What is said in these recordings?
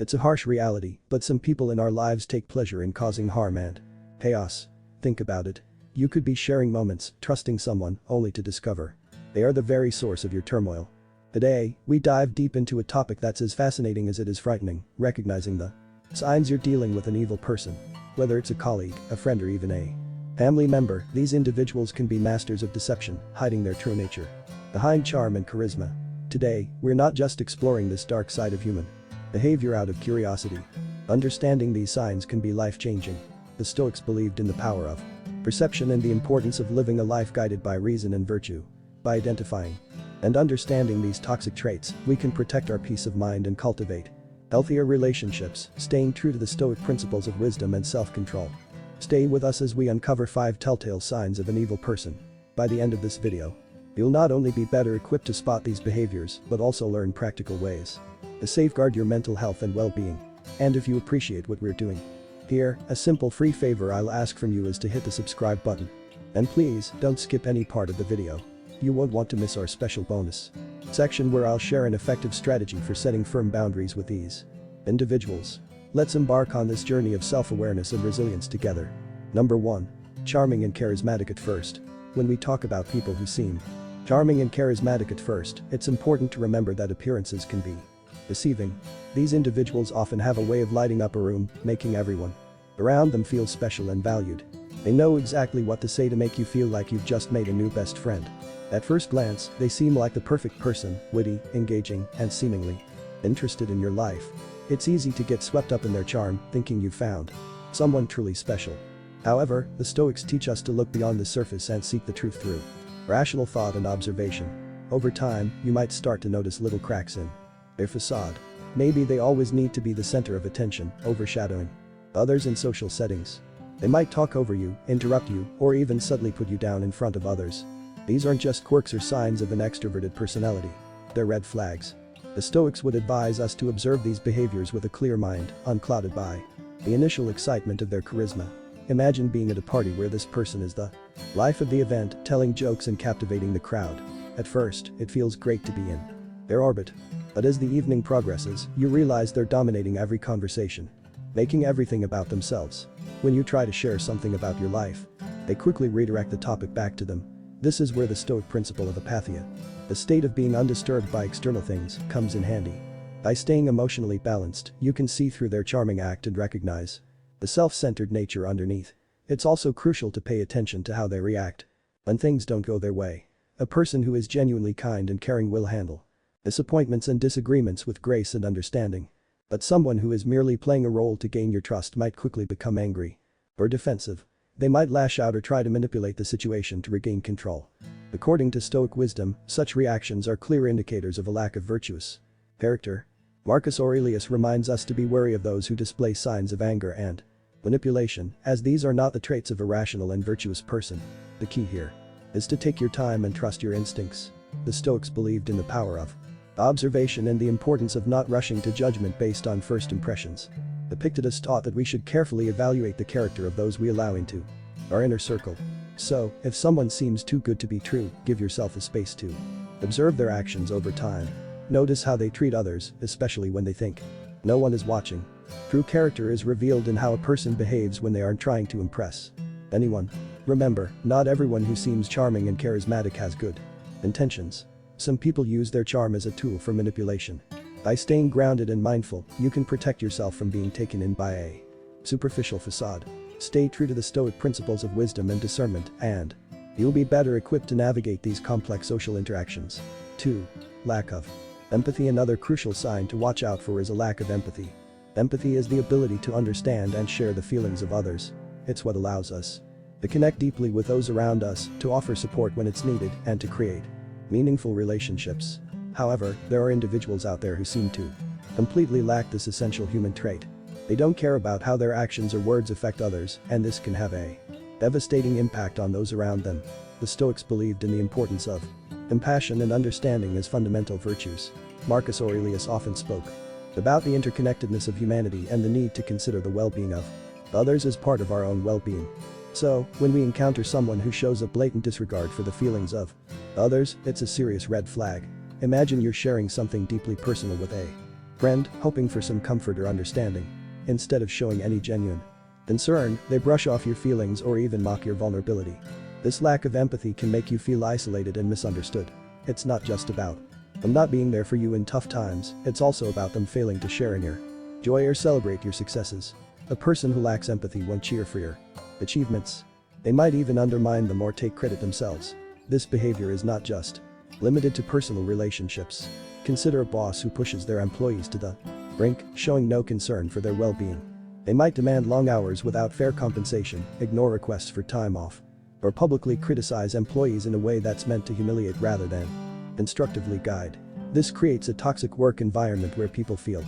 It's a harsh reality, but some people in our lives take pleasure in causing harm and chaos. Think about it. You could be sharing moments, trusting someone, only to discover they are the very source of your turmoil. Today, we dive deep into a topic that's as fascinating as it is frightening, recognizing the signs you're dealing with an evil person. Whether it's a colleague, a friend, or even a family member, these individuals can be masters of deception, hiding their true nature behind charm and charisma. Today, we're not just exploring this dark side of human behavior out of curiosity. Understanding these signs can be life-changing. The Stoics believed in the power of perception and the importance of living a life guided by reason and virtue. By identifying and understanding these toxic traits, we can protect our peace of mind and cultivate healthier relationships, staying true to the Stoic principles of wisdom and self-control. Stay with us as we uncover 5 telltale signs of an evil person. By the end of this video, you'll not only be better equipped to spot these behaviors, but also learn practical ways to safeguard your mental health and well-being. And if you appreciate what we're doing here, a simple free favor I'll ask from you is to hit the subscribe button. And please, don't skip any part of the video. You won't want to miss our special bonus section where I'll share an effective strategy for setting firm boundaries with these individuals. Let's embark on this journey of self-awareness and resilience together. Number 1. Charming and charismatic at first. When we talk about people who seem charming and charismatic at first, it's important to remember that appearances can be deceiving. These individuals often have a way of lighting up a room, making everyone around them feel special and valued. They know exactly what to say to make you feel like you've just made a new best friend. At first glance, they seem like the perfect person, witty, engaging, and seemingly interested in your life. It's easy to get swept up in their charm, thinking you've found someone truly special. However, the Stoics teach us to look beyond the surface and seek the truth through rational thought and observation. Over time, you might start to notice little cracks in their facade. Maybe they always need to be the center of attention, overshadowing others in social settings. They might talk over you, interrupt you, or even subtly put you down in front of others. These aren't just quirks or signs of an extroverted personality. They're red flags. The Stoics would advise us to observe these behaviors with a clear mind, unclouded by the initial excitement of their charisma. Imagine being at a party where this person is the life of the event, telling jokes and captivating the crowd. At first, it feels great to be in their orbit. But as the evening progresses, you realize they're dominating every conversation, making everything about themselves. When you try to share something about your life, they quickly redirect the topic back to them. This is where the Stoic principle of apatheia, the state of being undisturbed by external things, comes in handy. By staying emotionally balanced, you can see through their charming act and recognize the self-centered nature underneath. It's also crucial to pay attention to how they react when things don't go their way. A person who is genuinely kind and caring will handle disappointments and disagreements with grace and understanding. But someone who is merely playing a role to gain your trust might quickly become angry or defensive. They might lash out or try to manipulate the situation to regain control. According to Stoic wisdom, such reactions are clear indicators of a lack of virtuous character. Marcus Aurelius reminds us to be wary of those who display signs of anger and manipulation, as these are not the traits of a rational and virtuous person. The key here is to take your time and trust your instincts. The Stoics believed in the power of observation and the importance of not rushing to judgment based on first impressions. Epictetus taught that we should carefully evaluate the character of those we allow into our inner circle. So, if someone seems too good to be true, give yourself the space to observe their actions over time. Notice how they treat others, especially when they think no one is watching. True character is revealed in how a person behaves when they aren't trying to impress anyone. Remember, not everyone who seems charming and charismatic has good intentions. Some people use their charm as a tool for manipulation. By staying grounded and mindful, you can protect yourself from being taken in by a superficial facade. Stay true to the Stoic principles of wisdom and discernment, and you'll be better equipped to navigate these complex social interactions. 2. Lack of empathy. Another crucial sign to watch out for is a lack of empathy. Empathy is the ability to understand and share the feelings of others. It's what allows us to connect deeply with those around us, to offer support when it's needed, and to create meaningful relationships. However, there are individuals out there who seem to completely lack this essential human trait. They don't care about how their actions or words affect others, and this can have a devastating impact on those around them. The Stoics believed in the importance of compassion and understanding as fundamental virtues. Marcus Aurelius often spoke about the interconnectedness of humanity and the need to consider the well-being of others as part of our own well-being. So, when we encounter someone who shows a blatant disregard for the feelings of others, it's a serious red flag. Imagine you're sharing something deeply personal with a friend, hoping for some comfort or understanding. Instead of showing any genuine concern, they brush off your feelings or even mock your vulnerability. This lack of empathy can make you feel isolated and misunderstood. It's not just about them not being there for you in tough times, it's also about them failing to share in your joy or celebrate your successes. A person who lacks empathy won't cheer for your achievements. They might even undermine them or take credit themselves. This behavior is not just limited to personal relationships. Consider a boss who pushes their employees to the brink, showing no concern for their well-being. They might demand long hours without fair compensation, ignore requests for time off, or publicly criticize employees in a way that's meant to humiliate rather than constructively guide. This creates a toxic work environment where people feel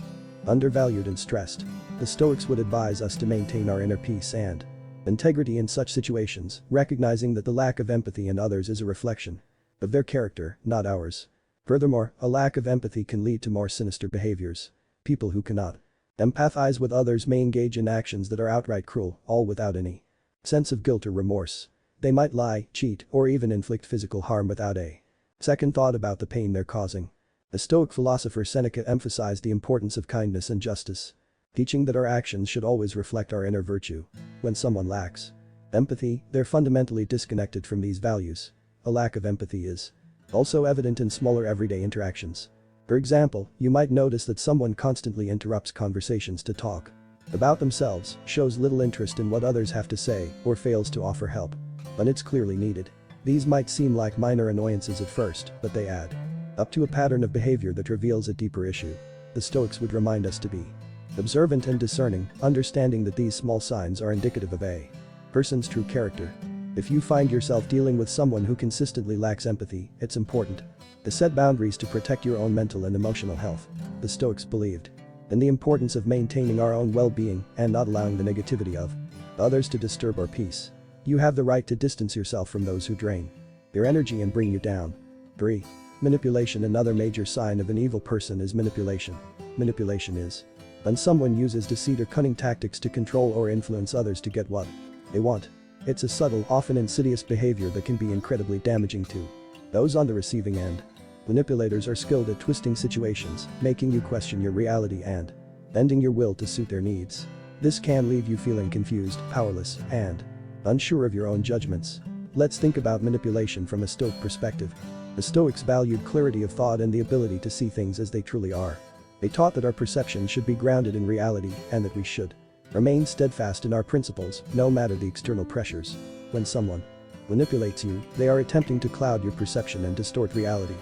undervalued and stressed. The Stoics would advise us to maintain our inner peace and integrity in such situations, recognizing that the lack of empathy in others is a reflection of their character, not ours. Furthermore, a lack of empathy can lead to more sinister behaviors. People who cannot empathize with others may engage in actions that are outright cruel, all without any sense of guilt or remorse. They might lie, cheat, or even inflict physical harm without a second thought about the pain they're causing. The Stoic philosopher Seneca emphasized the importance of kindness and justice, teaching that our actions should always reflect our inner virtue. When someone lacks empathy, they're fundamentally disconnected from these values. A lack of empathy is also evident in smaller everyday interactions. For example, you might notice that someone constantly interrupts conversations to talk about themselves, shows little interest in what others have to say, or fails to offer help when it's clearly needed. These might seem like minor annoyances at first, but they add up to a pattern of behavior that reveals a deeper issue. The Stoics would remind us to be observant and discerning, understanding that these small signs are indicative of a person's true character. If you find yourself dealing with someone who consistently lacks empathy, it's important to set boundaries to protect your own mental and emotional health. The Stoics believed in the importance of maintaining our own well-being and not allowing the negativity of others to disturb our peace. You have the right to distance yourself from those who drain your energy and bring you down. 3. Manipulation. Another major sign of an evil person is manipulation. Manipulation is when someone uses deceit or cunning tactics to control or influence others to get what they want. It's a subtle, often insidious behavior that can be incredibly damaging to those on the receiving end. Manipulators are skilled at twisting situations, making you question your reality and bending your will to suit their needs. This can leave you feeling confused, powerless, and unsure of your own judgments. Let's think about manipulation from a Stoic perspective. The Stoics valued clarity of thought and the ability to see things as they truly are. They taught that our perception should be grounded in reality and that we should remain steadfast in our principles, no matter the external pressures. When someone manipulates you, they are attempting to cloud your perception and distort reality,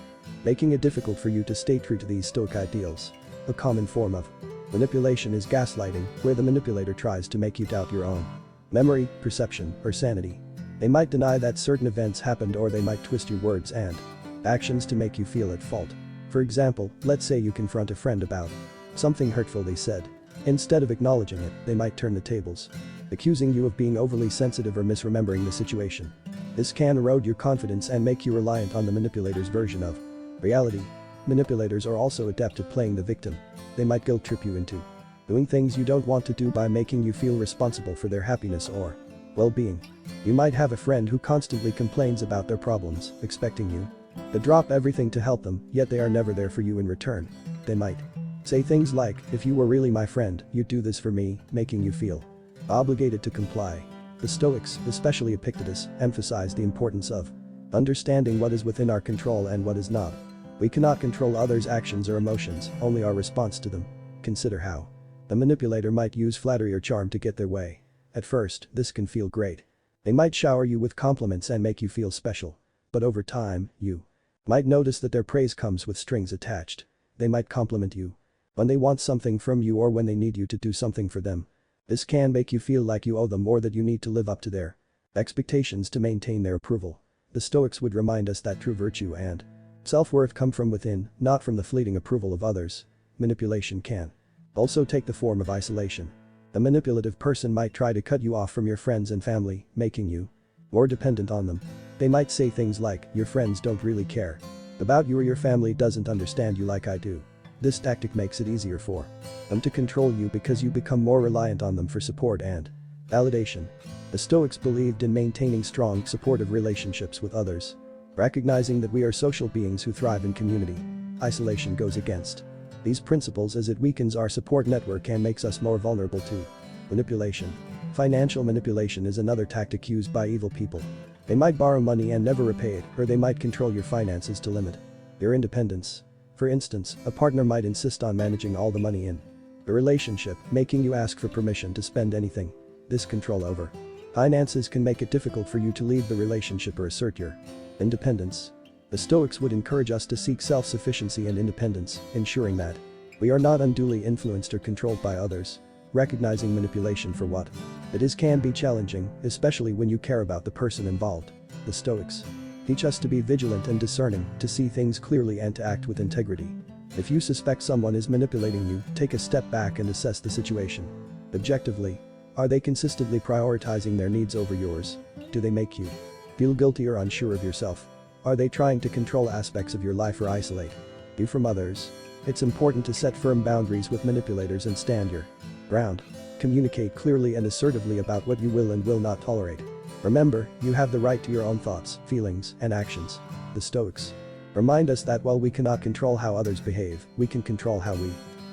making it difficult for you to stay true to these Stoic ideals. A common form of manipulation is gaslighting, where the manipulator tries to make you doubt your own memory, perception, or sanity. They might deny that certain events happened, or they might twist your words and actions to make you feel at fault. For example, let's say you confront a friend about something hurtful they said. Instead of acknowledging it, they might turn the tables, accusing you of being overly sensitive or misremembering the situation. This can erode your confidence and make you reliant on the manipulator's version of reality. Manipulators are also adept at playing the victim. They might guilt trip you into doing things you don't want to do by making you feel responsible for their happiness or well-being. You might have a friend who constantly complains about their problems, expecting you to drop everything to help them, yet they are never there for you in return. They might say things like, "If you were really my friend, you'd do this for me," making you feel obligated to comply. The Stoics, especially Epictetus, emphasized the importance of understanding what is within our control and what is not. We cannot control others' actions or emotions, only our response to them. Consider how the manipulator might use flattery or charm to get their way. At first, this can feel great. They might shower you with compliments and make you feel special. But over time, you might notice that their praise comes with strings attached. They might compliment you when they want something from you or when they need you to do something for them. This can make you feel like you owe them or that you need to live up to their expectations to maintain their approval. The Stoics would remind us that true virtue and self-worth come from within, not from the fleeting approval of others. Manipulation can also take the form of isolation. The manipulative person might try to cut you off from your friends and family, making you more dependent on them. They might say things like, "Your friends don't really care about you," or "Your family doesn't understand you like I do." This tactic makes it easier for them to control you because you become more reliant on them for support and validation. The Stoics believed in maintaining strong, supportive relationships with others, recognizing that we are social beings who thrive in community. Isolation goes against these principles as it weakens our support network and makes us more vulnerable to manipulation. Financial manipulation is another tactic used by evil people. They might borrow money and never repay it, or they might control your finances to limit your independence. For instance, a partner might insist on managing all the money in the relationship, making you ask for permission to spend anything. This control over finances can make it difficult for you to leave the relationship or assert your independence. The Stoics would encourage us to seek self-sufficiency and independence, ensuring that we are not unduly influenced or controlled by others. Recognizing manipulation for what it is can be challenging, especially when you care about the person involved. The Stoics teach us to be vigilant and discerning, to see things clearly and to act with integrity. If you suspect someone is manipulating you, take a step back and assess the situation objectively. Are they consistently prioritizing their needs over yours? Do they make you feel guilty or unsure of yourself? Are they trying to control aspects of your life or isolate you from others? It's important to set firm boundaries with manipulators and stand your ground. Communicate clearly and assertively about what you will and will not tolerate. Remember, you have the right to your own thoughts, feelings, and actions. The Stoics remind us that while we cannot control how others behave, we can control how we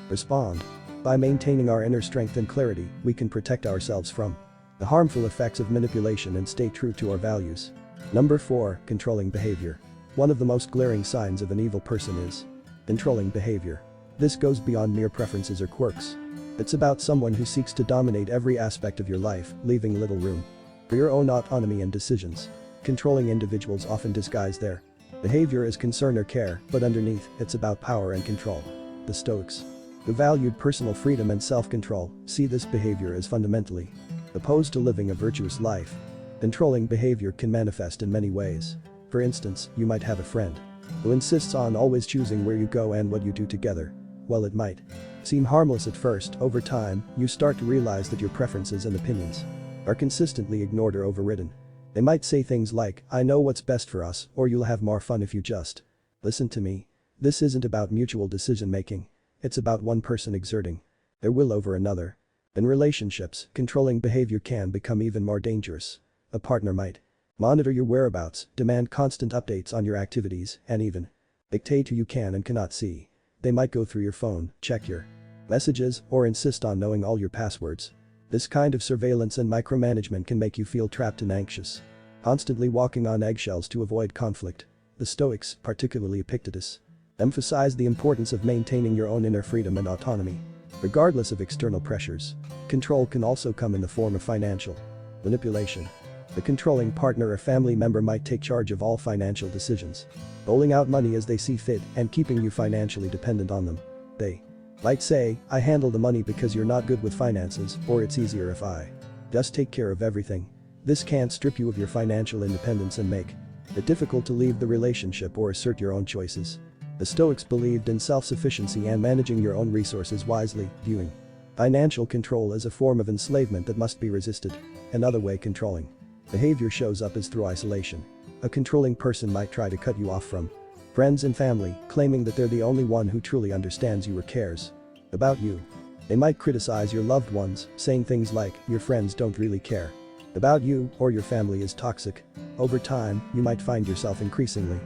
respond. By maintaining our inner strength and clarity, we can protect ourselves from the harmful effects of manipulation and stay true to our values. Number 4. Controlling behavior. One of the most glaring signs of an evil person is controlling behavior. This goes beyond mere preferences or quirks. It's about someone who seeks to dominate every aspect of your life, leaving little room for your own autonomy and decisions. Controlling individuals often disguise their behavior as concern or care, but underneath, it's about power and control. The Stoics, who valued personal freedom and self-control, see this behavior as fundamentally opposed to living a virtuous life. Controlling behavior can manifest in many ways. For instance, you might have a friend who insists on always choosing where you go and what you do together. While it might seem harmless at first, over time, you start to realize that your preferences and opinions are consistently ignored or overridden. They might say things like, "I know what's best for us," or "You'll have more fun if you just listen to me." This isn't about mutual decision-making. It's about one person exerting their will over another. In relationships, controlling behavior can become even more dangerous. A partner might monitor your whereabouts, demand constant updates on your activities, and even dictate who you can and cannot see. They might go through your phone, check your messages, or insist on knowing all your passwords. This kind of surveillance and micromanagement can make you feel trapped and anxious, constantly walking on eggshells to avoid conflict. The Stoics, particularly Epictetus, emphasize the importance of maintaining your own inner freedom and autonomy, regardless of external pressures. Control can also come in the form of financial manipulation. The controlling partner or family member might take charge of all financial decisions, doling out money as they see fit and keeping you financially dependent on them. They might say, "I handle the money because you're not good with finances," or "It's easier if I just take care of everything." This can strip you of your financial independence and make it difficult to leave the relationship or assert your own choices. The Stoics believed in self-sufficiency and managing your own resources wisely, viewing financial control as a form of enslavement that must be resisted. Another way controlling behavior shows up is through isolation. A controlling person might try to cut you off from friends and family, claiming that they're the only one who truly understands you or cares about you. They might criticize your loved ones, saying things like, "Your friends don't really care about you," or "Your family is toxic." Over time, you might find yourself increasingly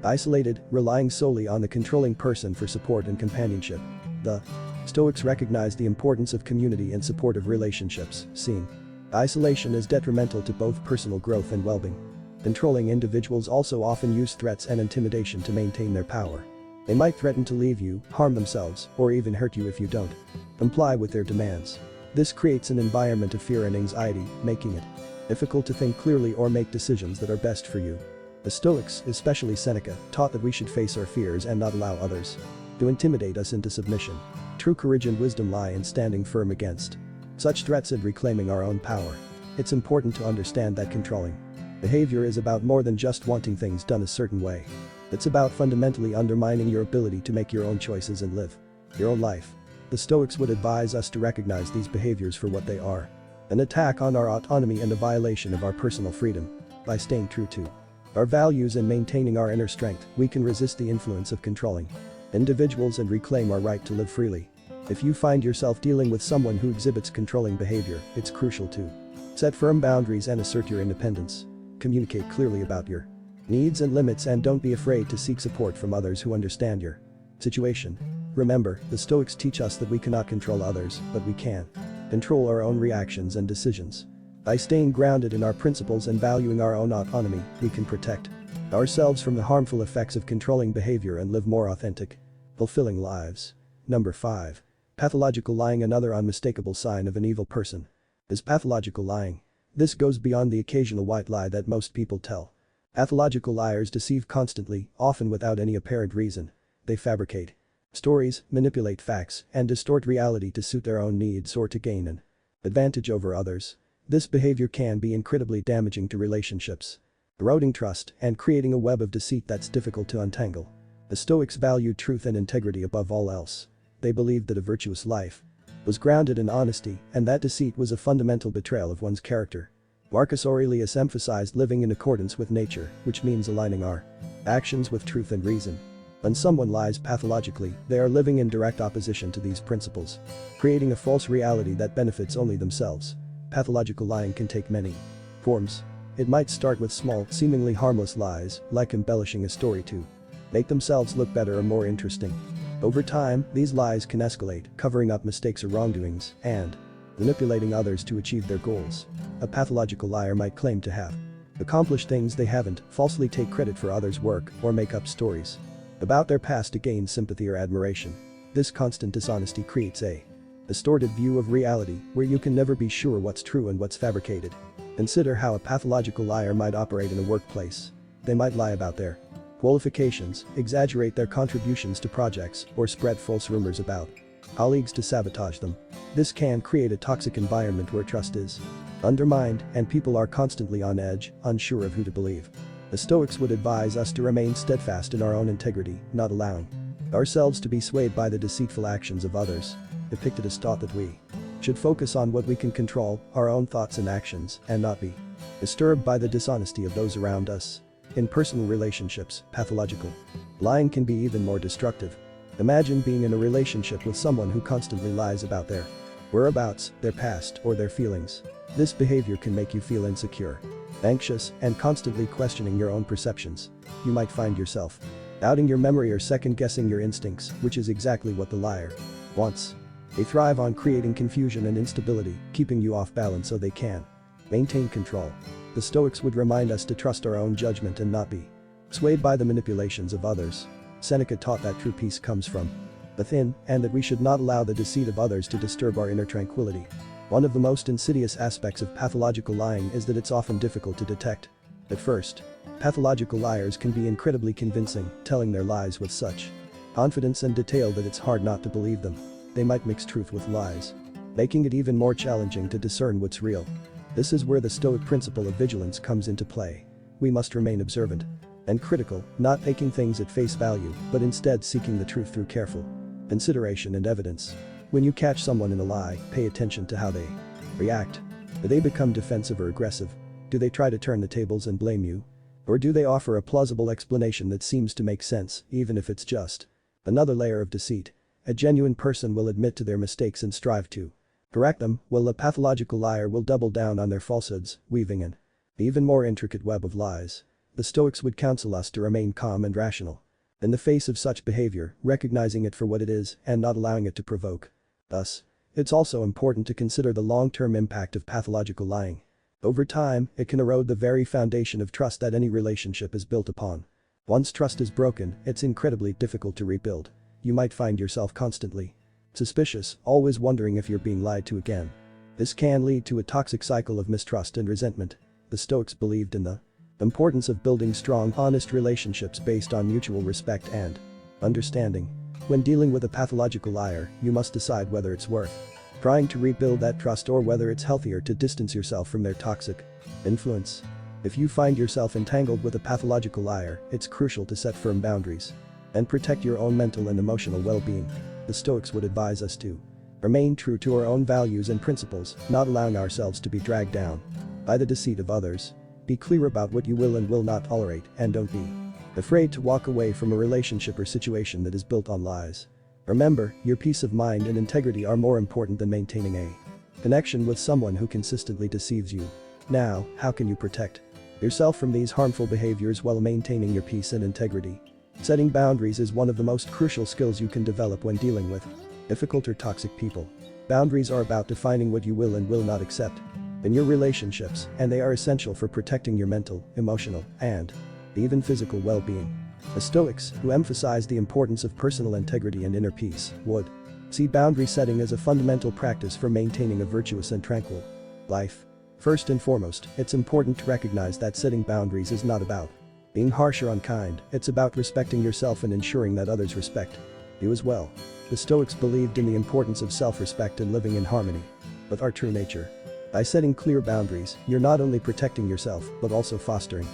isolated, relying solely on the controlling person for support and companionship. The Stoics recognize the importance of community and supportive relationships, seeing isolation is detrimental to both personal growth and well-being. Controlling individuals also often use threats and intimidation to maintain their power. They might threaten to leave you, harm themselves, or even hurt you if you don't comply with their demands. This creates an environment of fear and anxiety, making it difficult to think clearly or make decisions that are best for you. The Stoics, especially Seneca, taught that we should face our fears and not allow others to intimidate us into submission. True courage and wisdom lie in standing firm against such threats and reclaiming our own power. It's important to understand that controlling behavior is about more than just wanting things done a certain way. It's about fundamentally undermining your ability to make your own choices and live your own life. The Stoics would advise us to recognize these behaviors for what they are: an attack on our autonomy and a violation of our personal freedom. By staying true to our values and maintaining our inner strength, we can resist the influence of controlling individuals and reclaim our right to live freely. If you find yourself dealing with someone who exhibits controlling behavior, it's crucial to set firm boundaries and assert your independence. Communicate clearly about your needs and limits, and don't be afraid to seek support from others who understand your situation. Remember, the Stoics teach us that we cannot control others, but we can control our own reactions and decisions. By staying grounded in our principles and valuing our own autonomy, we can protect ourselves from the harmful effects of controlling behavior and live more authentic, fulfilling lives. Number 5. Pathological lying. Another unmistakable sign of an evil person is pathological lying. This goes beyond the occasional white lie that most people tell. Pathological liars deceive constantly, often without any apparent reason. They fabricate stories, manipulate facts, and distort reality to suit their own needs or to gain an advantage over others. This behavior can be incredibly damaging to relationships, eroding trust and creating a web of deceit that's difficult to untangle. The Stoics valued truth and integrity above all else. They believed that a virtuous life was grounded in honesty and that deceit was a fundamental betrayal of one's character. Marcus Aurelius emphasized living in accordance with nature, which means aligning our actions with truth and reason. When someone lies pathologically, they are living in direct opposition to these principles, creating a false reality that benefits only themselves. Pathological lying can take many forms. It might start with small, seemingly harmless lies, like embellishing a story to make themselves look better or more interesting. Over time, these lies can escalate, covering up mistakes or wrongdoings, and manipulating others to achieve their goals. A pathological liar might claim to have accomplished things they haven't, falsely take credit for others' work, or make up stories about their past to gain sympathy or admiration. This constant dishonesty creates a distorted view of reality, where you can never be sure what's true and what's fabricated. Consider how a pathological liar might operate in a workplace. They might lie about their qualifications, exaggerate their contributions to projects, or spread false rumors about colleagues to sabotage them. This can create a toxic environment where trust is undermined and people are constantly on edge, unsure of who to believe. The Stoics would advise us to remain steadfast in our own integrity, not allowing ourselves to be swayed by the deceitful actions of others. Epictetus taught that we should focus on what we can control, our own thoughts and actions, and not be disturbed by the dishonesty of those around us. In personal relationships, pathological lying can be even more destructive. Imagine being in a relationship with someone who constantly lies about their whereabouts, their past, or their feelings. This behavior can make you feel insecure, anxious, and constantly questioning your own perceptions. You might find yourself doubting your memory or second-guessing your instincts, which is exactly what the liar wants. They thrive on creating confusion and instability, keeping you off balance so they can maintain control. The Stoics would remind us to trust our own judgment and not be swayed by the manipulations of others. Seneca taught that true peace comes from within, and that we should not allow the deceit of others to disturb our inner tranquility. One of the most insidious aspects of pathological lying is that it's often difficult to detect. At first, pathological liars can be incredibly convincing, telling their lies with such confidence and detail that it's hard not to believe them. They might mix truth with lies, making it even more challenging to discern what's real. This is where the Stoic principle of vigilance comes into play. We must remain observant and critical, not taking things at face value, but instead seeking the truth through careful consideration and evidence. When you catch someone in a lie, pay attention to how they react. Do they become defensive or aggressive? Do they try to turn the tables and blame you? Or do they offer a plausible explanation that seems to make sense, even if it's just another layer of deceit? A genuine person will admit to their mistakes and strive to correct them, while a pathological liar will double down on their falsehoods, weaving an even more intricate web of lies. The Stoics would counsel us to remain calm and rational in the face of such behavior, recognizing it for what it is and not allowing it to provoke us. It's also important to consider the long-term impact of pathological lying. Over time, it can erode the very foundation of trust that any relationship is built upon. Once trust is broken, it's incredibly difficult to rebuild. You might find yourself constantly suspicious, always wondering if you're being lied to again. This can lead to a toxic cycle of mistrust and resentment. The Stoics believed in the importance of building strong, honest relationships based on mutual respect and understanding. When dealing with a pathological liar, you must decide whether it's worth trying to rebuild that trust or whether it's healthier to distance yourself from their toxic influence. If you find yourself entangled with a pathological liar, it's crucial to set firm boundaries and protect your own mental and emotional well-being. The Stoics would advise us to remain true to our own values and principles, not allowing ourselves to be dragged down by the deceit of others. Be clear about what you will and will not tolerate, and don't be afraid to walk away from a relationship or situation that is built on lies. Remember, your peace of mind and integrity are more important than maintaining a connection with someone who consistently deceives you. Now, how can you protect yourself from these harmful behaviors while maintaining your peace and integrity? Setting boundaries is one of the most crucial skills you can develop when dealing with difficult or toxic people. Boundaries are about defining what you will and will not accept in your relationships, and they are essential for protecting your mental, emotional, and even physical well-being. The Stoics, who emphasize the importance of personal integrity and inner peace, would see boundary setting as a fundamental practice for maintaining a virtuous and tranquil life. First and foremost, it's important to recognize that setting boundaries is not about being harsh or unkind, it's about respecting yourself and ensuring that others respect you as well. The Stoics believed in the importance of self-respect and living in harmony with our true nature. By setting clear boundaries, you're not only protecting yourself, but also fostering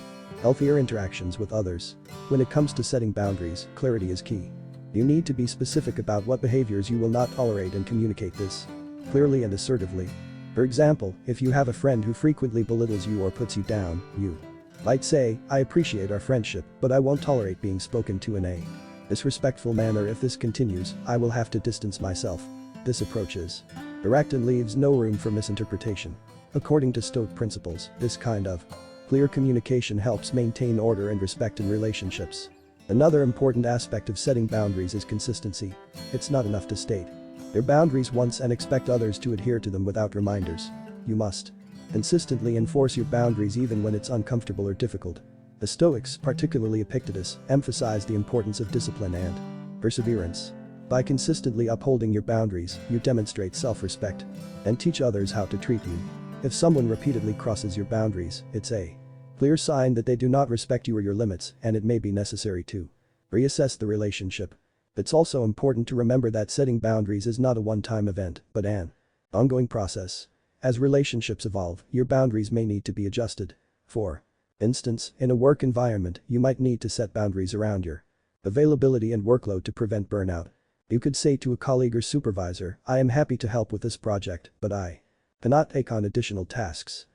healthier interactions with others. When it comes to setting boundaries, clarity is key. You need to be specific about what behaviors you will not tolerate and communicate this clearly and assertively. For example, if you have a friend who frequently belittles you or puts you down, you might say, "I appreciate our friendship, but I won't tolerate being spoken to in a disrespectful manner. If this continues, I will have to distance myself." This approach is direct and leaves no room for misinterpretation. According to Stoic principles, this kind of clear communication helps maintain order and respect in relationships. Another important aspect of setting boundaries is consistency. It's not enough to state your boundaries once and expect others to adhere to them without reminders. You must consistently enforce your boundaries even when it's uncomfortable or difficult. The Stoics, particularly Epictetus, emphasized the importance of discipline and perseverance. By consistently upholding your boundaries, you demonstrate self-respect and teach others how to treat you. If someone repeatedly crosses your boundaries, it's a clear sign that they do not respect you or your limits, and it may be necessary to reassess the relationship. It's also important to remember that setting boundaries is not a one-time event, but an ongoing process. As relationships evolve, your boundaries may need to be adjusted. For instance, in a work environment, you might need to set boundaries around your availability and workload to prevent burnout. You could say to a colleague or supervisor, "I am happy to help with this project, but I cannot take on additional tasks."